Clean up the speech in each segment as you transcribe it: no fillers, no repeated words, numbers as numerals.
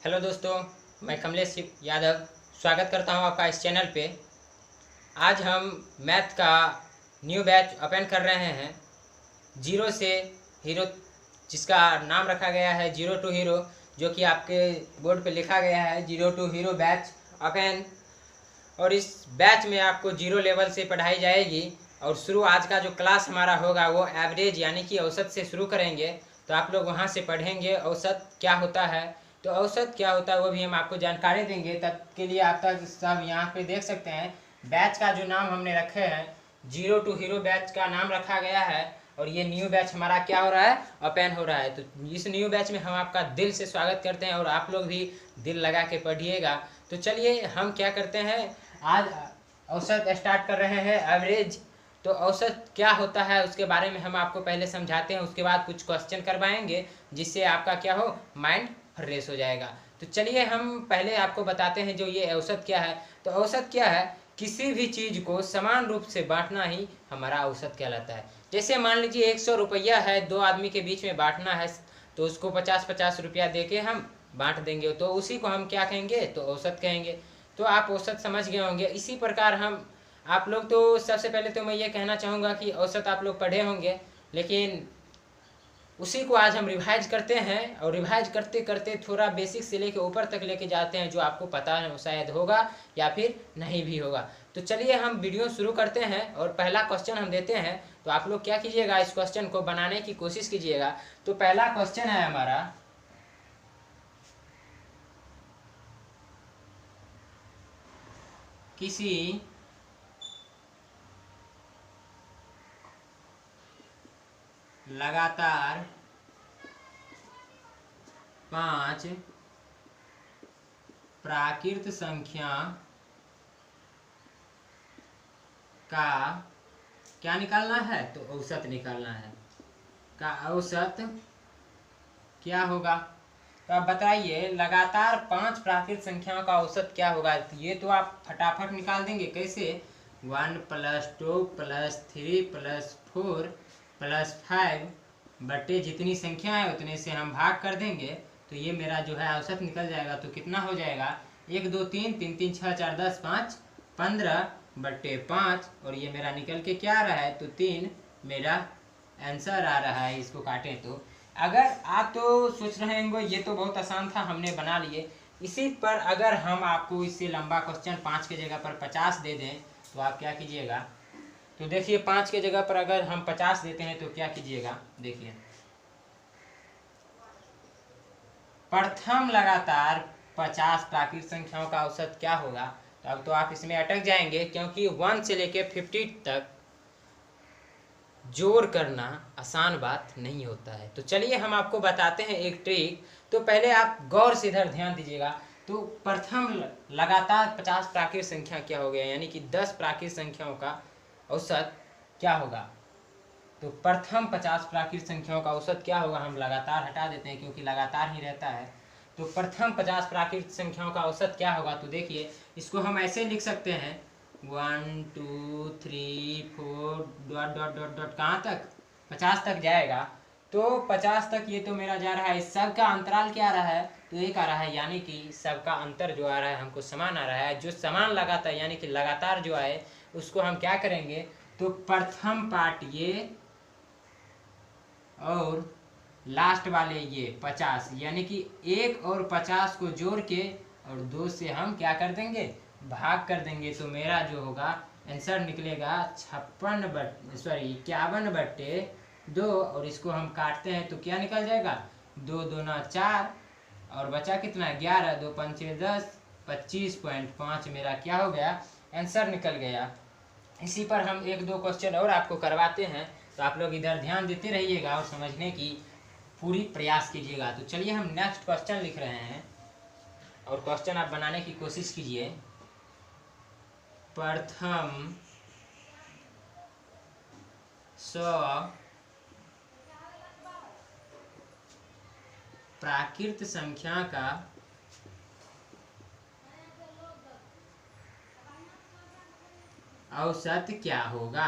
Hello दोस्तों, मैं कमलेश यादव स्वागत करता हूं आपका इस चैनल पे। आज हम मैथ का न्यू बैच ओपन कर रहे हैं, जीरो से हीरो, जिसका नाम रखा गया है जीरो टू हीरो, जो कि आपके बोर्ड पे लिखा गया है zero to hero batch open. और इस बैच में आपको जीरो लेवल से पढ़ाई जाएगी और शुरू आज का जो क्लास हमारा होगा वो एवरेज यानी कि औसत से शुरू करेंगे। तो आप लोग वहाँ से पढ़ेंगे औसत क्या होता है। तो औसत क्या होता है वो भी हम आपको जानकारी देंगे। तब के लिए आप तक सब यहाँ पे देख सकते हैं, बैच का जो नाम हमने रखे हैं जीरो टू हीरो बैच का नाम रखा गया है। और ये न्यू बैच हमारा क्या हो रहा है, ओपन हो रहा है। तो इस न्यू बैच में हम आपका दिल से स्वागत करते हैं और आप लोग भी दिल लगा के पढ़िएगा। तो चलिए हम क्या करते हैं, आज औसत स्टार्ट कर रहे हैं एवरेज। तो औसत क्या होता है उसके बारे में हम आपको पहले समझाते हैं, उसके बाद कुछ क्वेश्चन करवाएंगे जिससे आपका क्या हो, माइंड फ्रेश हो जाएगा। तो चलिए हम पहले आपको बताते हैं जो ये औसत क्या है। तो औसत क्या है, किसी भी चीज़ को समान रूप से बांटना ही हमारा औसत कहलाता है। जैसे मान लीजिए 100 रुपया है, दो आदमी के बीच में बांटना है, तो उसको 50-50 रुपया दे के हम बांट देंगे, तो उसी को हम क्या कहेंगे, तो औसत कहेंगे। तो आप औसत समझ गए होंगे। इसी प्रकार हम आप लोग, तो सबसे पहले तो मैं ये कहना चाहूँगा कि औसत आप लोग पढ़े होंगे, लेकिन उसी को आज हम रिवाइज करते हैं। और रिवाइज करते करते थोड़ा बेसिक से लेके ऊपर तक लेके जाते हैं, जो आपको पता है शायद होगा या फिर नहीं भी होगा। तो चलिए हम वीडियो शुरू करते हैं और पहला क्वेश्चन हम देते हैं। तो आप लोग क्या कीजिएगा, इस क्वेश्चन को बनाने की कोशिश कीजिएगा। तो पहला क्वेश्चन है हमारा, किसी लगातार 5 प्राकृत संख्या का क्या निकालना है, तो औसत निकालना है। का औसत क्या होगा। तो आप बताइए, लगातार 5 प्राकृत संख्याओं का औसत क्या होगा। तो ये तो आप फटाफट निकाल देंगे। कैसे, 1 + 2 + 3 + 4 + 5 बटे जितनी संख्या है उतने से हम भाग कर देंगे, तो ये मेरा जो है औसत निकल जाएगा। तो कितना हो जाएगा, 1 2 3 3 3 6 4 10 5 15 बटे 5, और ये मेरा निकल के क्या आ रहा है, तो 3 मेरा आंसर आ रहा है। इसको काटें तो अगर आप तो सोच रहे होंगे ये तो बहुत आसान था, हमने बना लिए। इसी पर अगर हम आपको इससे लंबा क्वेश्चन 5 के जगह पर 50 दे दें, तो आप क्या कीजिएगा। तो देखिए 5 के जगह पर अगर हम 50 देते हैं तो क्या कीजिएगा, देखिए प्रथम लगातार 50 प्राकृत संख्याओं का औसत क्या होगा। तो अब तो आप इसमें अटक जाएंगे, क्योंकि 1 से लेके 50 तक जोड़ करना आसान बात नहीं होता है। तो चलिए हम आपको बताते हैं एक ट्रिक। तो पहले आप गौर से इधर ध्यान दीजिएगा। तो प्रथम लगातार 50 प्राकृत संख्या क्या हो गया, यानी कि 10 प्राकृत संख्याओं का औसत क्या होगा। तो प्रथम 50 प्राकृत संख्याओं का औसत क्या होगा, हम लगातार हटा देते हैं क्योंकि लगातार ही रहता है। तो प्रथम 50 प्राकृत संख्याओं का औसत क्या होगा, तो देखिए इसको हम ऐसे लिख सकते हैं, 1 2 3 4 डॉट डॉट डॉट डॉट कहाँ तक, 50 तक जाएगा। तो 50 तक ये तो मेरा जा रहा है, सबका अंतराल क्या आ रहा है, तो एक आ रहा है, यानी कि सबका अंतर जो आ रहा है हमको समान आ रहा है। जो समान लगातार यानी कि लगातार जो आए उसको हम क्या करेंगे, तो प्रथम पार्ट ये और लास्ट वाले ये 50, यानी कि 1 और 50 को जोड़ के और 2 से हम क्या कर देंगे, भाग कर देंगे। तो मेरा जो होगा आंसर निकलेगा 51 बटे 2, और इसको हम काटते हैं तो क्या निकल जाएगा, 2 दूना 4 और बचा कितना, 11 2 5 10 25.5 मेरा क्या हो गया, आंसर निकल गया। इसी पर हम 1-2 क्वेश्चन और आपको करवाते हैं, तो आप लोग इधर ध्यान देते रहिएगा और समझने की पूरी प्रयास कीजिएगा। तो चलिए हम नेक्स्ट क्वेश्चन लिख रहे हैं और क्वेश्चन आप बनाने की कोशिश कीजिए। प्रथम 100 प्राकृत संख्या का औसत क्या होगा।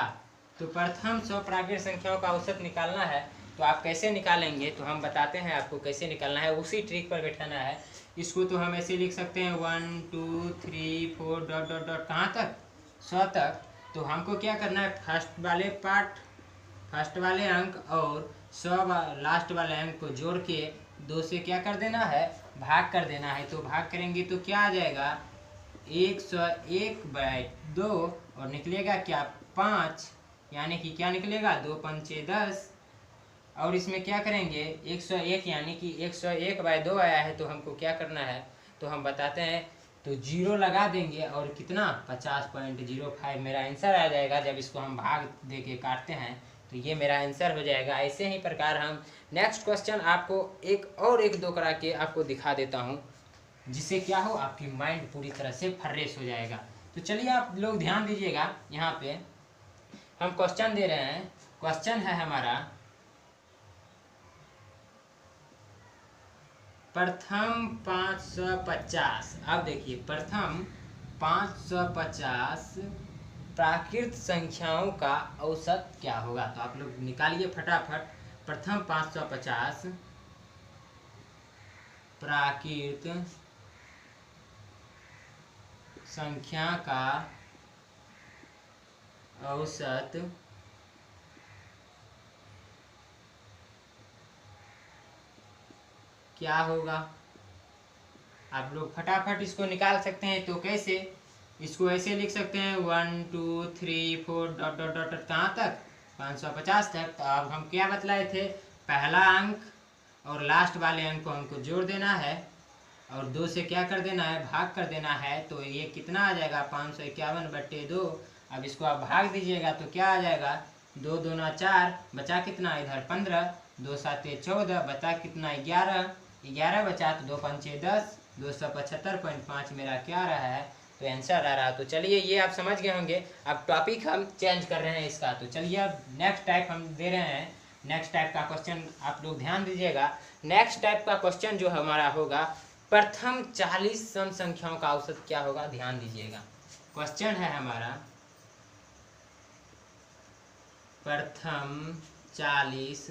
तो प्रथम 100 प्राकृत संख्याओं का औसत निकालना है। तो आप कैसे निकालेंगे, तो हम बताते हैं आपको कैसे निकालना है, उसी ट्रिक पर बैठाना है। इसको तो हम ऐसे लिख सकते हैं 1 2 3 4 डॉट डॉट डॉट कहाँ तक, 100 तक। तो हमको क्या करना है, फर्स्ट वाले अंक और 100 लास्ट वाले अंक को जोड़ के 2 से क्या कर देना है, भाग कर देना है। तो भाग करेंगे तो क्या आ जाएगा, 101/2 और निकलेगा क्या, 5, यानी कि क्या निकलेगा, 2 पंचे 10। और इसमें क्या करेंगे, 101 यानी कि 101/2 आया है, तो हमको क्या करना है, तो हम बताते हैं। तो 0 लगा देंगे और कितना, 50.05 मेरा आंसर आ जाएगा। जब इसको हम भाग दे के काटते हैं तो ये मेरा आंसर हो जाएगा। ऐसे ही प्रकार हम नेक्स्ट क्वेश्चन आपको एक दो करा के आपको दिखा देता हूँ, जिससे क्या हो, आपकी माइंड पूरी तरह से फ्रेश हो जाएगा। तो चलिए आप लोग ध्यान दीजिएगा, यहाँ पे हम क्वेश्चन दे रहे हैं। क्वेश्चन है हमारा, प्रथम 550। अब देखिए, प्रथम 550 प्राकृत संख्याओं का औसत क्या होगा। तो आप लोग निकालिए फटाफट। प्रथम 550 प्राकृत संख्या का औसत क्या होगा। आप लोग फटाफट इसको निकाल सकते हैं। तो कैसे, इसको ऐसे लिख सकते हैं 1 2 3 4 डॉट डॉट डॉट कहाँ तक, 550 तक। तो अब हम क्या बतलाए थे, पहला अंक और लास्ट वाले अंक को हमको जोड़ देना है और 2 से क्या कर देना है, भाग कर देना है। तो ये कितना आ जाएगा, 551/2। अब इसको आप भाग दीजिएगा तो क्या आ जाएगा, 2 दूना 4, बचा कितना इधर 15, 2 साते 14, बचा कितना 11 बचा, तो 2 पंचे 10, 275.5 मेरा क्या आ रहा है, तो आंसर आ रहा है। तो चलिए ये आप समझ गए होंगे। अब टॉपिक हम चेंज कर रहे हैं इसका। तो चलिए अब नेक्स्ट टाइप हम दे रहे हैं। नेक्स्ट टाइप का क्वेश्चन आप लोग ध्यान दीजिएगा। नेक्स्ट टाइप का क्वेश्चन जो हमारा होगा, प्रथम 40 सम संख्याओं का औसत क्या होगा, ध्यान दीजिएगा। क्वेश्चन है हमारा, प्रथम 40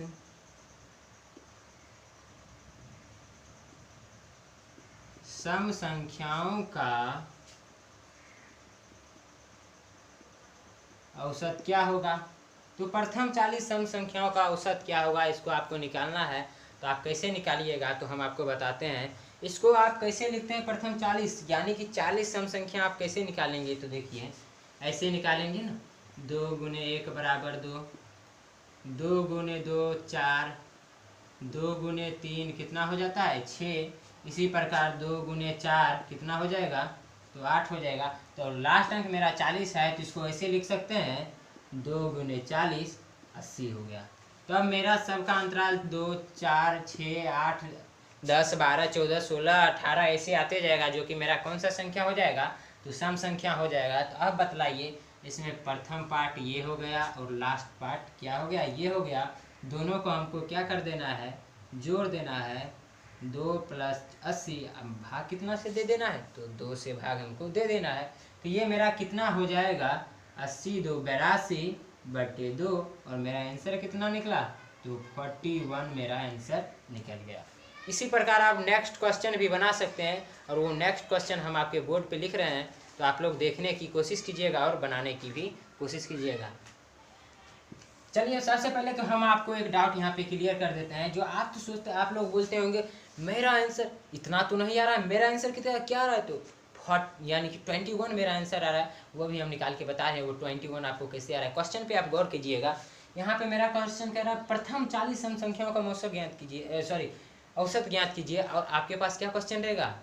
सम संख्याओं का औसत क्या होगा। तो प्रथम 40 सम संख्याओं का औसत क्या होगा, इसको आपको निकालना है। तो आप कैसे निकालिएगा, तो हम आपको बताते हैं। इसको आप कैसे लिखते हैं, प्रथम 40 यानी कि 40 सम संख्या आप कैसे निकालेंगे। तो देखिए ऐसे निकालेंगे ना, 2 गुने 1 बराबर 2, 2 गुने 2 4, 2 गुने 3 कितना हो जाता है 6। इसी प्रकार 2 गुने 4 कितना हो जाएगा, तो 8 हो जाएगा। तो लास्ट अंक मेरा 40 है, तो इसको ऐसे लिख सकते हैं, 2 गुने 40 80 हो गया। तो अब मेरा सबका अंतराल 2 4 6 8 10 12 14 16 18 ऐसे आते जाएगा, जो कि मेरा कौन सा संख्या हो जाएगा, तो सम संख्या हो जाएगा। तो अब बतलाइए, इसमें प्रथम पार्ट ये हो गया और लास्ट पार्ट क्या हो गया, ये हो गया। दोनों को हमको क्या कर देना है, जोड़ देना है। 2 + 80, अब भाग कितना से दे देना है, तो 2 से भाग हमको दे देना है। तो ये मेरा कितना हो जाएगा, 80 2 82/2 और मेरा आंसर कितना निकला, तो 41 मेरा आंसर निकल गया। इसी प्रकार आप नेक्स्ट क्वेश्चन भी बना सकते हैं, और वो नेक्स्ट क्वेश्चन हम आपके बोर्ड पे लिख रहे हैं। तो आप लोग देखने की कोशिश कीजिएगा और बनाने की भी कोशिश कीजिएगा। चलिए सबसे पहले तो हम आपको एक डाउट यहाँ पे क्लियर कर देते हैं। जो आप तो सोचते, आप लोग बोलते होंगे मेरा आंसर इतना तो नहीं आ रहा है, मेरा आंसर कितना क्या आ रहा है, तो 40 यानी कि 21 मेरा आंसर आ रहा है। वो भी हम निकाल के बता रहे हैं वो 21 आपको कैसे आ रहा है। क्वेश्चन पे आप गौर कीजिएगा। यहाँ पे मेरा क्वेश्चन कह रहा है प्रथम 40 सम संख्याओं का औसत ज्ञात कीजिए, औसत ज्ञात कीजिए। और आपके पास क्या क्वेश्चन रहेगा,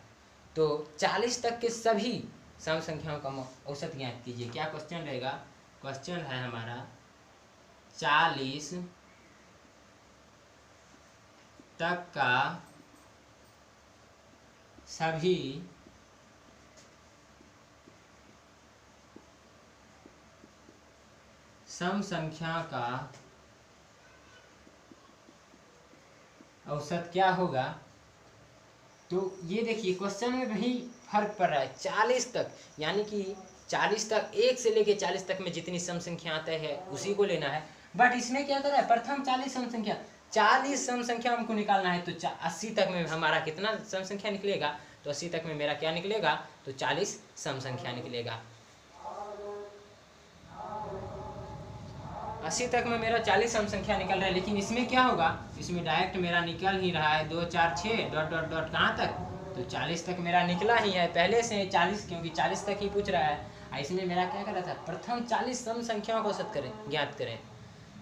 तो 40 तक के सभी सम संख्याओं का औसत ज्ञात कीजिए। क्या क्वेश्चन रहेगा, क्वेश्चन है हमारा 40 तक का सभी सम संख्या का औसत क्या होगा। तो ये देखिए क्वेश्चन में भी फर्क पड़ रहा है। 40 तक यानी कि 40 तक, 1 से लेके 40 तक में जितनी सम संख्या आते हैं उसी को लेना है। बट इसमें क्या कर रहा है, प्रथम 40 सम संख्या, 40 सम संख्या हमको निकालना है। तो 80 तक में हमारा कितना सम संख्या निकलेगा? तो 80 तक में मेरा क्या निकलेगा? तो 40 सम संख्या निकलेगा। 80 तक में मेरा 40 सम संख्या निकल रहा है। लेकिन इसमें क्या होगा? इसमें डायरेक्ट मेरा निकल ही रहा है 2 4 6 डॉट डॉट डॉट कहाँ तक? तो 40 तक मेरा निकला ही है पहले से 40, क्योंकि 40 तक ही पूछ रहा है। इसमें मेरा क्या कर रहा था? प्रथम 40 सम संख्याओं को औसत करें, ज्ञात करें।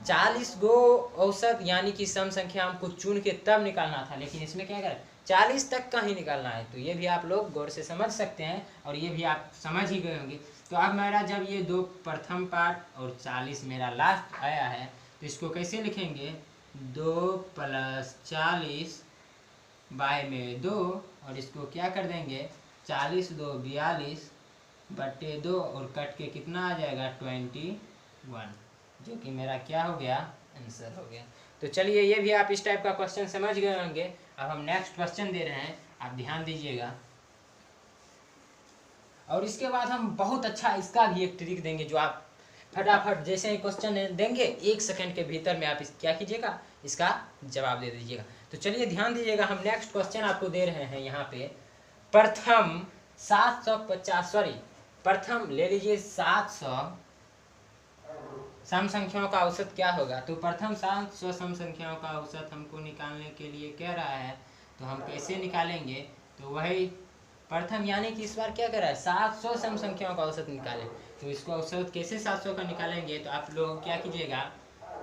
40 गो औसत यानी कि सम संख्या हमको चुन के तब निकालना था, लेकिन इसमें क्या करें? 40 तक का ही निकालना है। तो ये भी आप लोग गौर से समझ सकते हैं और ये भी आप समझ ही गए होंगे। तो अब मेरा जब ये 2 प्रथम पार्ट और 40 मेरा लास्ट आया है, तो इसको कैसे लिखेंगे? 2 + 40 बाय में 2, और इसको क्या कर देंगे? 40 2 42 बटे 2, और कट के कितना आ जाएगा? 21, जो कि मेरा क्या हो गया? आंसर हो गया। तो चलिए, ये भी आप इस टाइप का क्वेश्चन समझ गए होंगे। अब हम नेक्स्ट क्वेश्चन दे रहे हैं, आप ध्यान दीजिएगा। और इसके बाद हम बहुत अच्छा इसका भी एक ट्रिक देंगे, जो आप फटाफट जैसे ही क्वेश्चन देंगे 1 सेकंड के भीतर में आप क्या कीजिएगा? इसका जवाब दे दीजिएगा। तो चलिए ध्यान दीजिएगा, हम नेक्स्ट क्वेश्चन आपको दे रहे हैं यहाँ पे। प्रथम 750 प्रथम ले लीजिए 700 सम संख्याओं का औसत क्या होगा? तो प्रथम 700 सम संख्याओं का औसत हमको निकालने के लिए कह रहा है। तो हम कैसे निकालेंगे? तो वही प्रथम यानी कि इस बार क्या कर रहा है? 700 सम संख्याओं का औसत निकालें। तो इसको औसत कैसे 700 का निकालेंगे? तो आप लोग क्या कीजिएगा,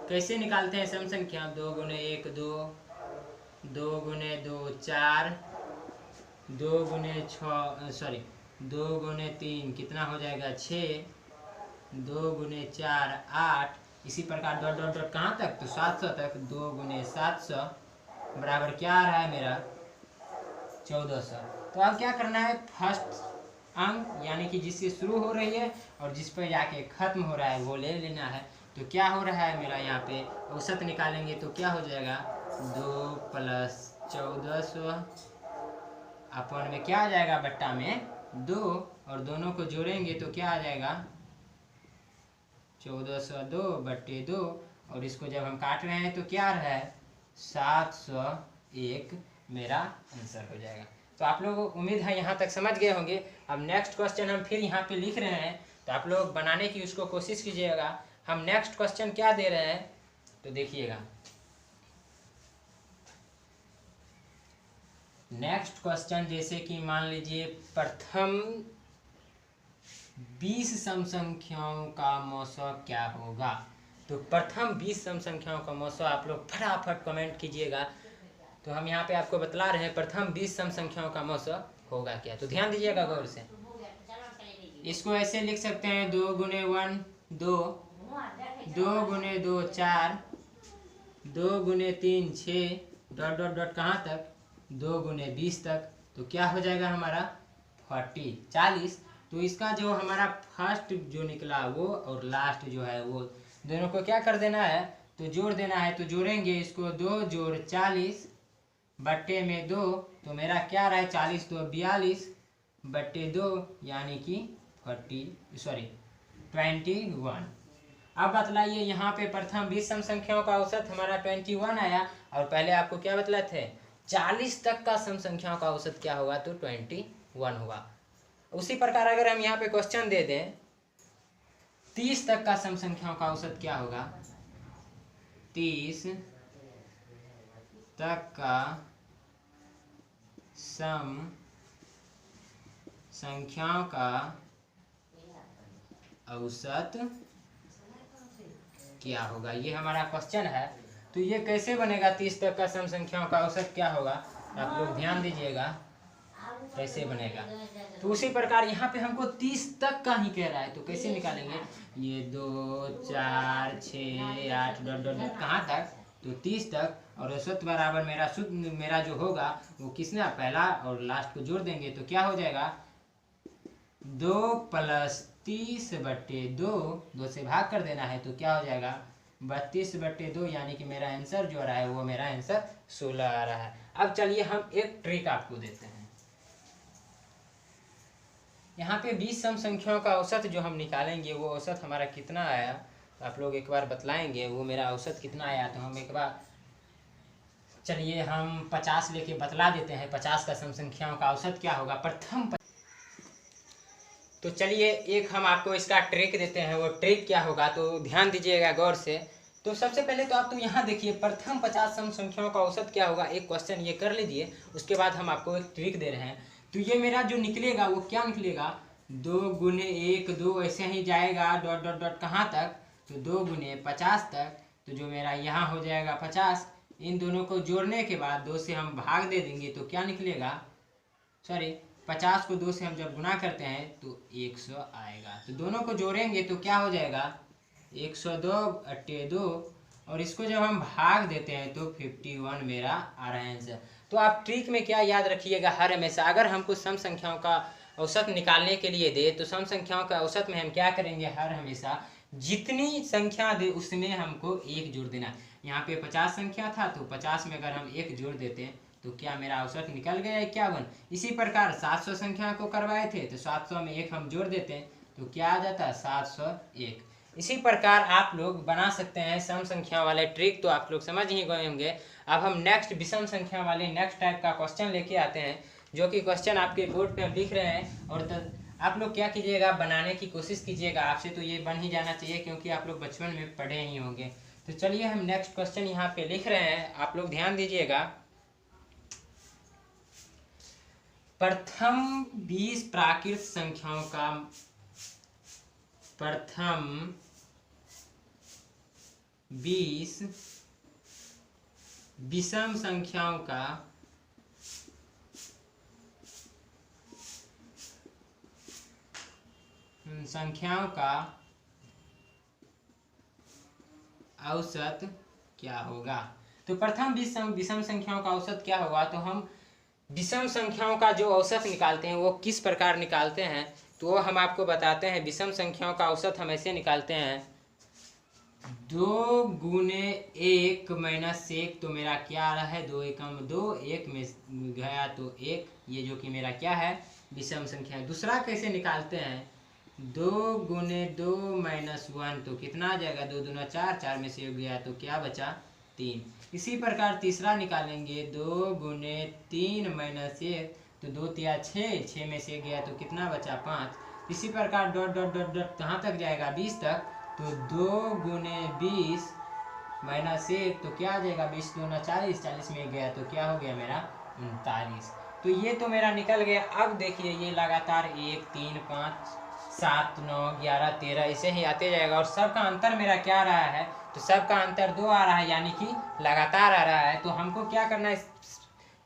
कैसे निकालते हैं सम संख्या? 2 × 1 2, 2 × 2 4, 2 × 3 कितना हो जाएगा? 6, 2 × 4 8, इसी प्रकार डॉट डॉट डॉट कहाँ तक? तो 700 तक। 2 × 700 बराबर क्या आ रहा है मेरा? 1400। तो अब क्या करना है? फर्स्ट अंक यानी कि जिससे शुरू हो रही है और जिस पर जाके खत्म हो रहा है वो ले लेना है। तो क्या हो रहा है मेरा यहाँ पे? औसत निकालेंगे तो क्या हो जाएगा? 2 + 1400 अपन में क्या आ जाएगा? बट्टा में 2, और दोनों को जोड़ेंगे तो क्या आ जाएगा? 1402 बटे 2, और इसको जब हम काट रहे हैं तो क्या आ रहा है? 701 मेरा आंसर हो जाएगा। तो आप लोगों को उम्मीद है यहाँ तक समझ गए होंगे। अब नेक्स्ट क्वेश्चन हम फिर यहाँ पे लिख रहे हैं, तो आप लोग बनाने की उसको कोशिश कीजिएगा। हम नेक्स्ट क्वेश्चन क्या दे रहे हैं तो देखिएगा। नेक्स्ट क्वेश्चन जैसे कि मान लीजिए प्रथम 20 सम संख्याओं का मौसा क्या होगा? तो प्रथम 20 सम संख्याओं का मौसा आप लोग फटाफट कमेंट कीजिएगा। तो हम यहाँ पे आपको बतला रहे हैं प्रथम 20 सम संख्याओं का मौसा होगा क्या। तो ध्यान दीजिएगा गौर से। इसको ऐसे लिख सकते हैं 2 × 1 2, 2 × 2 4, 2 × 3 6 डॉट डॉट डॉट कहाँ तक? 2 × 20 तक। तो क्या हो जाएगा हमारा? 40। तो इसका जो हमारा फर्स्ट जो निकला वो और लास्ट जो है वो दोनों को क्या कर देना है? तो जोड़ देना है। तो जोड़ेंगे इसको 2 जोड़ 40 बट्टे में 2, तो मेरा क्या रहा है? 40 तो 42 बट्टे 2 यानी कि 21। अब बतलाइए यहाँ पे प्रथम 20 सम संख्याओं का औसत हमारा 21 आया, और पहले आपको क्या बतलाए थे? 40 तक का सम संख्याओं का औसत क्या होगा? तो 21 होगा। उसी प्रकार अगर हम यहाँ पे क्वेश्चन दे दें 30 तक का सम संख्याओं का औसत क्या होगा? 30 तक का सम संख्याओं का औसत क्या होगा? ये हमारा क्वेश्चन है। तो ये कैसे बनेगा? 30 तक का सम संख्याओं का औसत क्या होगा? आप लोग ध्यान दीजिएगा कैसे बनेगा। तो उसी प्रकार यहाँ पे हमको 30 तक का ही कह रहा है, तो कैसे निकालेंगे? ये 2 4 6 8 डॉट डॉट डॉट कहाँ तक? तो 30 तक, और औसत बराबर मेरा शुद्ध मेरा जो होगा वो किसने? पहला और लास्ट को जोड़ देंगे तो क्या हो जाएगा? 2 + 30 बटे 2 से भाग कर देना है तो क्या हो जाएगा? 32 बटे 2, यानी कि मेरा आंसर जो आ रहा है वो मेरा आंसर 16 आ रहा है। अब चलिए हम एक ट्रिक आपको देते हैं। यहाँ पे 20 सम संख्याओं का औसत जो हम निकालेंगे वो औसत हमारा कितना आया? तो आप लोग एक बार बतलाएंगे वो मेरा औसत कितना आया। तो हम एक बार चलिए हम 50 लेके बतला देते हैं 50 का सम संख्याओं का औसत क्या होगा। तो चलिए एक हम आपको इसका ट्रिक देते हैं, वो ट्रिक क्या होगा तो ध्यान दीजिएगा गौर से। तो सबसे पहले तो आप तो यहाँ देखिए प्रथम 50 सम संख्याओं का औसत क्या होगा, एक क्वेश्चन ये कर लीजिए, उसके बाद हम आपको एक ट्रिक दे रहे हैं। तो ये मेरा जो निकलेगा वो क्या निकलेगा, 2 गुने 1 2 ऐसे ही जाएगा डॉट डॉट डॉट कहाँ तक, तो 2 गुने 50 तक। तो जो मेरा यहाँ हो जाएगा 50, इन दोनों को जोड़ने के बाद 2 से हम भाग दे देंगे तो क्या निकलेगा, सॉरी 50 को 2 से हम जब गुना करते हैं तो 100 आएगा। तो दोनों को जोड़ेंगे तो क्या हो जाएगा 102 अट्टे 2, और इसको जब हम भाग देते हैं तो 51 मेरा आ रहा है आंसर। तो आप ट्रिक में क्या याद रखिएगा, हर हमेशा अगर हमको सम संख्याओं का औसत निकालने के लिए दे तो सम संख्याओं का औसत में हम क्या करेंगे, हर हमेशा जितनी संख्या दे उसमें हमको 1 जोड़ देना। यहाँ पे 50 संख्या था तो 50 में अगर हम 1 जोड़ देते हैं तो क्या मेरा औसत निकल गया 51। इसी प्रकार 700 संख्या को करवाए थे तो 700 में 1 हम जोड़ देते हैं तो क्या आ जाता है 701। इसी प्रकार आप लोग बना सकते हैं सम संख्या वाले ट्रिक, तो आप लोग समझ ही गए होंगे। अब हम नेक्स्ट विषम संख्या वाले नेक्स्ट टाइप का क्वेश्चन लेके आते हैं, जो कि क्वेश्चन आपके बोर्ड पे हम लिख रहे हैं। और आप लोग क्या कीजिएगा, बनाने की कोशिश कीजिएगा, आपसे तो ये बन ही जाना चाहिए क्योंकि आप लोग बचपन में पढ़े ही होंगे। तो चलिए हम नेक्स्ट क्वेश्चन यहाँ पे लिख रहे हैं, आप लोग ध्यान दीजिएगा। प्रथम 20 प्राकृत संख्याओं का, प्रथम 20 विषम संख्याओं का औसत क्या होगा। तो प्रथम विषम संख्याओं का औसत क्या होगा, तो हम विषम संख्याओं का जो औसत निकालते हैं वो किस प्रकार निकालते हैं, तो वो हम आपको बताते हैं। विषम संख्याओं का औसत हम ऐसे निकालते हैं, 2 गुने 1 माइनस 1, तो मेरा क्या आ रहा है 2 एकम 2, 1 में गया तो 1, ये जो कि मेरा क्या है विषम संख्या है। दूसरा कैसे निकालते हैं, 2 गुने 2 माइनस 1, तो कितना आ जाएगा 2 दूना 4, 4 में से 1 गया तो क्या बचा 3। इसी प्रकार तीसरा निकालेंगे, 2 गुने 3 माइनस 1, तो 2 तिया 6, 6 में से गया तो कितना बचा 5। इसी प्रकार डॉट डॉट डॉट डॉट कहाँ तक जाएगा 20 तक, तो 2 गुने 20 माइनस 1, तो क्या आ जाएगा 20 दूना 40, 40 में गया तो क्या हो गया मेरा 39। तो ये तो मेरा निकल गया। अब देखिए ये लगातार 1 3 5 7 9 11 13 ऐसे ही आते जाएगा, और सबका अंतर मेरा क्या आ रहा है, तो सबका अंतर 2 आ रहा है, यानी कि लगातार आ रहा है। तो हमको क्या करना है,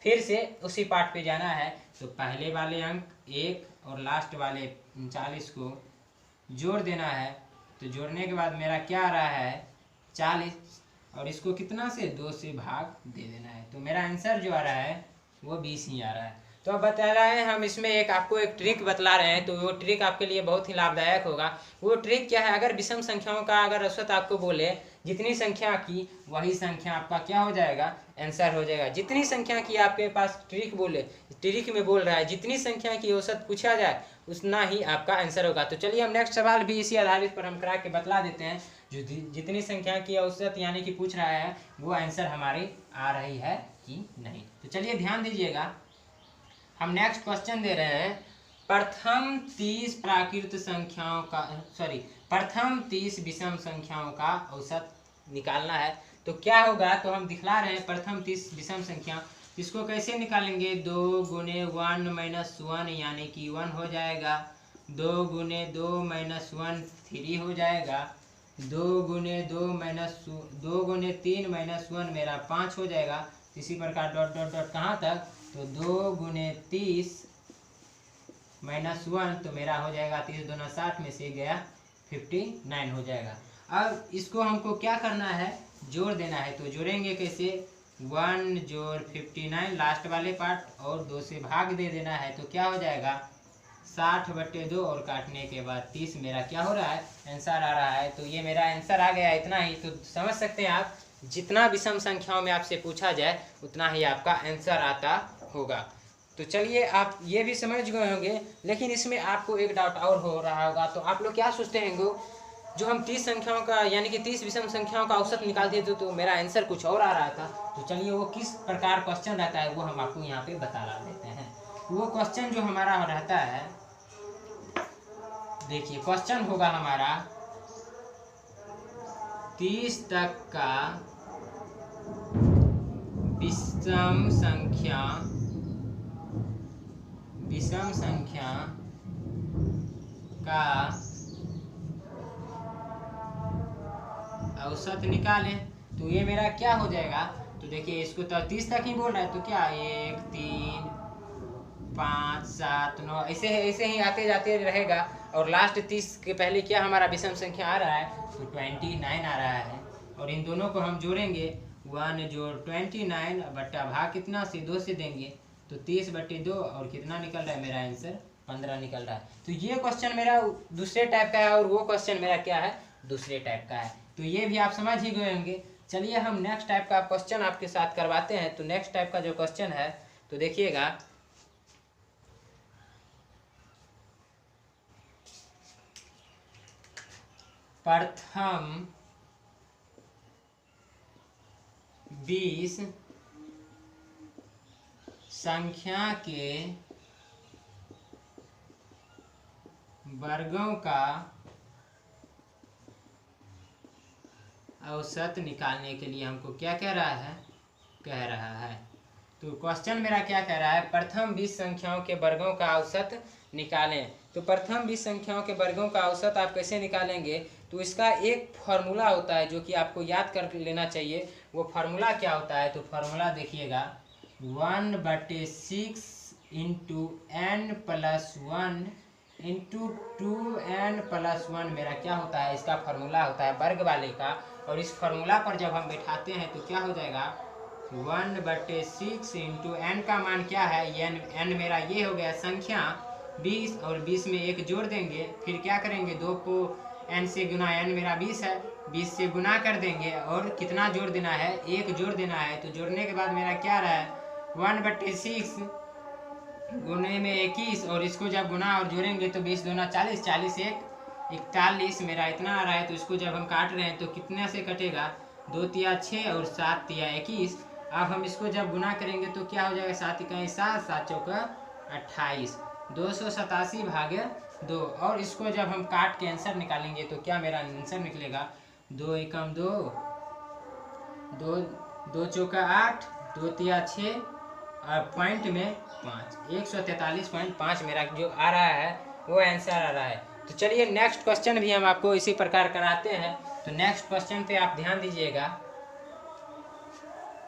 फिर से उसी पार्ट पे जाना है। तो पहले वाले अंक 1 और लास्ट वाले 39 को जोड़ देना है। तो जोड़ने के बाद मेरा क्या आ रहा है 40, और इसको कितना से 2 से भाग दे देना है। तो मेरा आंसर जो आ रहा है वो 20 ही आ रहा है। तो अब बता रहे हैं हम इसमें एक आपको एक ट्रिक बतला रहे हैं, तो वो ट्रिक आपके लिए बहुत ही लाभदायक होगा। वो ट्रिक क्या है, अगर विषम संख्याओं का अगर औसत आपको बोले जितनी संख्या की वही संख्या आपका क्या हो जाएगा आंसर हो जाएगा। जितनी संख्या की आपके पास ट्रिक बोले, ट्रिक में बोल रहा है जितनी संख्या की औसत पूछा जाए उतना ही आपका आंसर होगा। तो चलिए हम नेक्स्ट सवाल भी इसी आधारित पर हम करा के बतला देते हैं, जो जितनी संख्या की औसत यानी कि पूछ रहा है वो आंसर हमारी आ रही है कि नहीं। तो चलिए ध्यान दीजिएगा, हम नेक्स्ट क्वेश्चन दे रहे हैं, प्रथम 30 प्राकृत संख्याओं का, सॉरी प्रथम 30 विषम संख्याओं का औसत निकालना है। तो क्या होगा, तो हम दिखला रहे हैं प्रथम 30 विषम संख्या, इसको कैसे निकालेंगे, 2 गुने 1 माइनस 1 यानी कि 1 हो जाएगा, 2 गुने 2 माइनस 1 3 हो जाएगा, 2 गुने 2 माइनस 2 गुने 3 माइनस 1 मेरा 5 हो जाएगा। इसी प्रकार डॉट डॉट डॉट कहाँ तक, तो 2 गुने 30 माइनस 1, तो मेरा हो जाएगा 30 दूना 60 में से गया 59 हो जाएगा। अब इसको हमको क्या करना है, जोड़ देना है। तो जोड़ेंगे कैसे, 1 जोड़ 59 लास्ट वाले पार्ट और 2 से भाग दे देना है, तो क्या हो जाएगा 60/2, और काटने के बाद 30 मेरा क्या हो रहा है आंसर आ रहा है। तो ये मेरा आंसर आ गया, इतना ही। तो समझ सकते हैं आप, जितना विषम संख्याओं में आपसे पूछा जाए उतना ही आपका आंसर आता होगा। तो चलिए आप ये भी समझ गए होंगे, लेकिन इसमें आपको एक डाउट और हो रहा होगा। तो आप लोग क्या सोचते होंगे जो हम 30 संख्याओं का यानी कि 30 विषम संख्याओं का औसत निकालते थे तो मेरा आंसर कुछ और आ रहा था। तो चलिए वो किस प्रकार क्वेश्चन रहता है वो हम आपको यहाँ पे बता देते हैं। वो क्वेश्चन जो हमारा रहता है, देखिए क्वेश्चन होगा हमारा 30 तक का विषम संख्या का औसत निकालें। तो ये मेरा क्या हो जाएगा, तो देखिए इसको तो 30 तक ही बोल रहा है, तो क्या 1 3 5 7 9 ऐसे ही आते जाते रहेगा। और लास्ट 30 के पहले क्या हमारा विषम संख्या आ रहा है, तो 29 आ रहा है। और इन दोनों को हम जोड़ेंगे, 1 जोड़ 29 बट्टा भाग कितना से 2 से देंगे, तो 30 बट्टे 2 और कितना निकल रहा है, मेरा आंसर 15 निकल रहा है। तो ये क्वेश्चन मेरा दूसरे टाइप का है और वो क्वेश्चन मेरा क्या है, दूसरे टाइप का है। तो ये भी आप समझ ही गए होंगे। चलिए हम नेक्स्ट टाइप का क्वेश्चन आपके साथ करवाते हैं। तो नेक्स्ट टाइप का जो क्वेश्चन है तो देखिएगा, प्रथम 20 संख्या के वर्गों का औसत निकालने के लिए हमको क्या कह रहा है। तो क्वेश्चन मेरा क्या कह रहा है, प्रथम 20 संख्याओं के वर्गों का औसत निकालें। तो प्रथम 20 संख्याओं के वर्गों का औसत आप कैसे निकालेंगे, तो इसका एक फार्मूला होता है जो कि आपको याद कर लेना चाहिए। वो फार्मूला क्या होता है, तो फार्मूला देखिएगा 1/6 into n plus 1 into 2n+1 मेरा क्या होता है, इसका फार्मूला होता है वर्ग वाले का। और इस फार्मूला पर जब हम बैठाते हैं तो क्या हो जाएगा, 1/6 इंटू n का मान क्या है, n मेरा ये हो गया संख्या 20 और 20 में 1 जोड़ देंगे, फिर क्या करेंगे 2 को n से गुना, n मेरा 20 है, 20 से गुना कर देंगे और कितना जोड़ देना है, 1 जोड़ देना है। तो जोड़ने के बाद मेरा क्या रहा है 1/6 गुने में 21 और इसको जब गुना और जोड़ेंगे तो 20 दूना 40, 40 1 41 मेरा इतना आ रहा है। तो इसको जब हम काट रहे हैं तो कितने से कटेगा, 2 तिया 6 और 7 तिया 21। अब हम इसको जब गुना करेंगे तो क्या हो जाएगा, 7 इकाई 7, 7 चौका 28, 287 भागे 2। और इसको जब हम काट के आंसर निकालेंगे तो क्या मेरा आंसर निकलेगा, 2 एकम 2, 2 चौका 8, 2 तिया 6 और पॉइंट में 5, 143.5 मेरा जो आ रहा है वो आंसर आ रहा है। तो चलिए नेक्स्ट क्वेश्चन भी हम आपको इसी प्रकार कराते हैं। तो नेक्स्ट क्वेश्चन पे आप ध्यान दीजिएगा।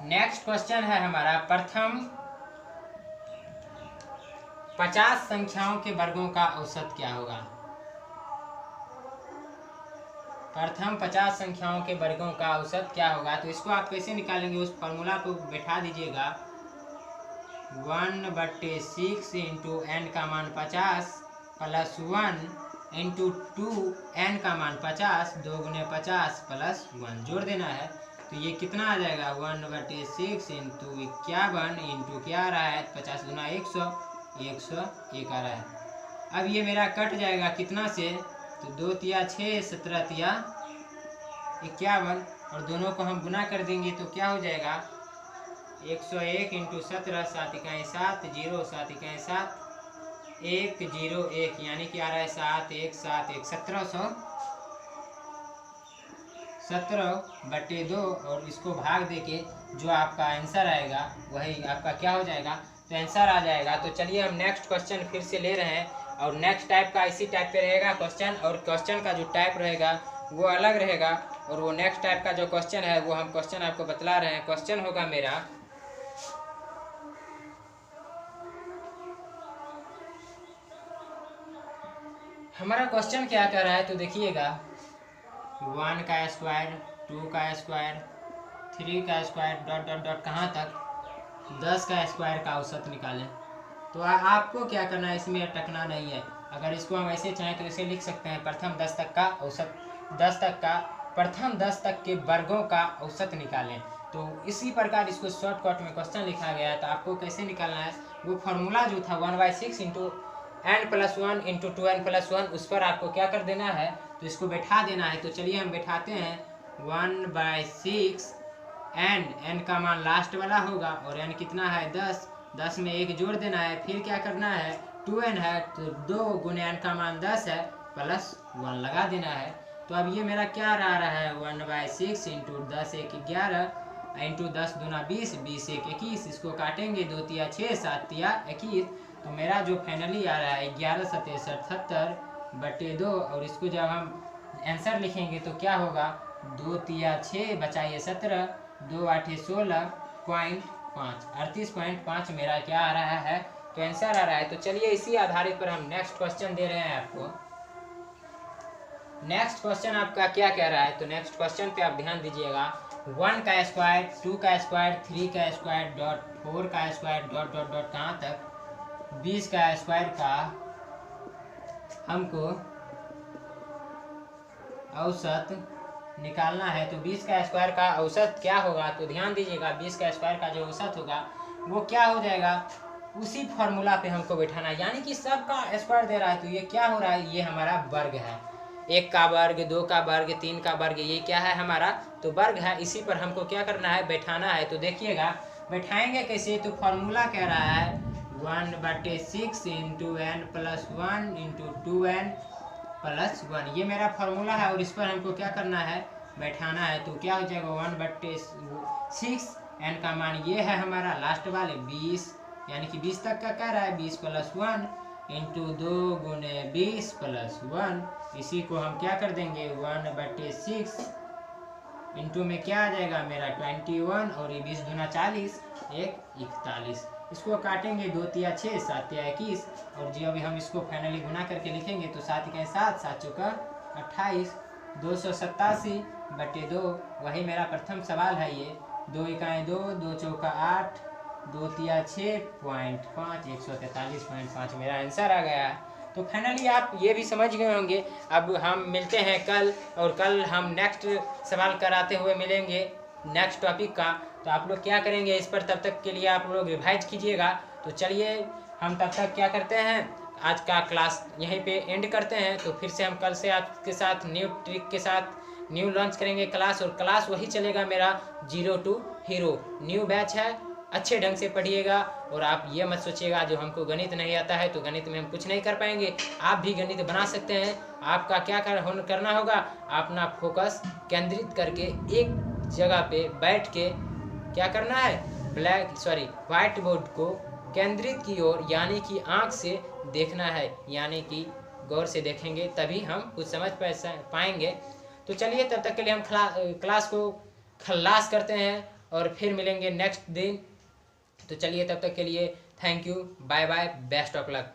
नेक्स्ट क्वेश्चन है हमारा, प्रथम 50 संख्याओं के वर्गों का औसत क्या होगा। प्रथम 50 संख्याओं के वर्गों का औसत क्या होगा, तो इसको आप कैसे निकालेंगे, उस फॉर्मूला को बैठा दीजिएगा। 1/6 इंटू n का मान 50 प्लस 1 इंटू 2n का मान 50, 2 गुने 50 प्लस 1 जोड़ देना है। तो ये कितना आ जाएगा, 1/6 इंटू 51 इंटू क्या आ रहा है 50 गुना 100, 101 आ रहा है। अब ये मेरा कट जाएगा कितना से, तो 2 तिया 6, 17 तिया 51 और दोनों को हम गुना कर देंगे तो क्या हो जाएगा, 101 इंटू 17, 7 इकाई 7, 0 7 इकाई 7, 101 यानी कि आ रहा है 7 1 7 1 17/2 और इसको भाग देके जो आपका आंसर आएगा वही आपका क्या हो जाएगा, तो आंसर आ जाएगा। तो चलिए हम नेक्स्ट क्वेश्चन फिर से ले रहे हैं और नेक्स्ट टाइप का इसी टाइप पे रहेगा क्वेश्चन, और क्वेश्चन का जो टाइप रहेगा वो अलग रहेगा। और वो नेक्स्ट टाइप का जो क्वेश्चन है वो हम क्वेश्चन आपको बतला रहे हैं। क्वेश्चन होगा मेरा, हमारा क्वेश्चन क्या कर रहा है, तो देखिएगा 1 का स्क्वायर, 2 का स्क्वायर, 3 का स्क्वायर डॉट डॉट डॉट कहाँ तक 10 का स्क्वायर का औसत निकालें। तो आपको क्या करना है, इसमें अटकना नहीं है। अगर इसको हम ऐसे चाहें तो इसे लिख सकते हैं, प्रथम 10 तक का औसत, प्रथम 10 तक के वर्गों का औसत निकालें। तो इसी प्रकार इसको शॉर्टकट में क्वेश्चन लिखा गया है। तो आपको कैसे निकालना है, वो फार्मूला जो था 1/6 इंटू 2n+1 इंटू 2n+1, उस पर आपको क्या कर देना है, तो इसको बैठा देना है। तो चलिए हम बैठाते हैं 1/6 n का मान लास्ट वाला होगा और n कितना है 10 में 1 जोड़ देना है। फिर क्या करना है 2n है तो 2 गुने n का मान 10 है प्लस 1 लगा देना है। तो अब ये मेरा क्या रहा है 1/6 इंटू 10 1 11 इंटू 10 दूना 20 20 1 21, इसको काटेंगे 2 तिया 6 7 तिया 21, तो मेरा जो फाइनली आ रहा है 11 7 70/2। और इसको जब हम आंसर लिखेंगे तो क्या होगा 2 तिया 6 बचाइए 17 2 8 16.5 38.5 मेरा क्या आ रहा है, तो आंसर आ रहा है। तो चलिए इसी आधारित पर हम नेक्स्ट क्वेश्चन दे रहे हैं आपको। नेक्स्ट क्वेश्चन आपका क्या कह रहा है, तो नेक्स्ट क्वेश्चन पे आप ध्यान दीजिएगा। 1 का स्क्वायर 2 का स्क्वायर 3 का स्क्वायर डॉट 4 का स्क्वायर डॉट डॉट डॉट कहाँ तक 20 का स्क्वायर का हमको औसत निकालना है। तो 20 का स्क्वायर का औसत क्या होगा, तो ध्यान दीजिएगा 20 का स्क्वायर का जो औसत होगा वो क्या हो जाएगा, उसी फॉर्मूला पे हमको बैठाना है। यानी कि सबका स्क्वायर दे रहा है तो ये क्या हो रहा है, ये हमारा वर्ग है। 1 का वर्ग 2 का वर्ग 3 का वर्ग, ये क्या है हमारा, तो वर्ग है। इसी पर हमको क्या करना है, बैठाना है। तो देखिएगा बैठाएंगे कैसे, तो फॉर्मूला कह रहा है 1/6 इंटू n+1 इंटू 2n+1, ये मेरा फॉर्मूला है। और इस पर हमको क्या करना है, बैठाना है। तो क्या हो जाएगा 1/6 n का मान ये है हमारा लास्ट वाले 20, यानी कि 20 तक का कह रहा है 20+1 इंटू 2 गुने 20+1, इसी को हम क्या कर देंगे 1/6 इंटू में क्या आ जाएगा मेरा 21 और ये 20 दूना 40 1 41, इसको काटेंगे 2 तिया 6 7 तिया 21, और जी अभी हम इसको फाइनली गुना करके लिखेंगे तो 7 इकाई 7 7 चौका 28 287/2, वही मेरा प्रथम सवाल है ये। 2 इकाई 2 2 चौका 8 2 तिया 6.5 143.5 मेरा आंसर आ गया। तो फाइनली आप ये भी समझ गए होंगे। अब हम मिलते हैं कल, और कल हम नेक्स्ट सवाल कराते हुए मिलेंगे नेक्स्ट टॉपिक का। तो आप लोग क्या करेंगे इस पर, तब तक के लिए आप लोग रिवाइज कीजिएगा। तो चलिए हम तब तक क्या करते हैं, आज का क्लास यहीं पे एंड करते हैं। तो फिर से हम कल से आपके साथ न्यू ट्रिक के साथ न्यू लॉन्च करेंगे क्लास, और क्लास वही चलेगा मेरा 0 to हीरो न्यू बैच है। अच्छे ढंग से पढ़िएगा, और आप ये मत सोचिएगा जो हमको गणित नहीं आता है तो गणित में हम कुछ नहीं कर पाएंगे। आप भी गणित बना सकते हैं। आपका क्या करना होगा, अपना फोकस केंद्रित करके एक जगह पे बैठ के क्या करना है, व्हाइट बोर्ड को केंद्रित की ओर, यानी कि आँख से देखना है, यानी कि गौर से देखेंगे तभी हम कुछ समझ पाएंगे। तो चलिए तब तक के लिए हम क्लास को खल्लास करते हैं और फिर मिलेंगे नेक्स्ट दिन। तो चलिए तब तक के लिए thank you, bye bye, best of luck.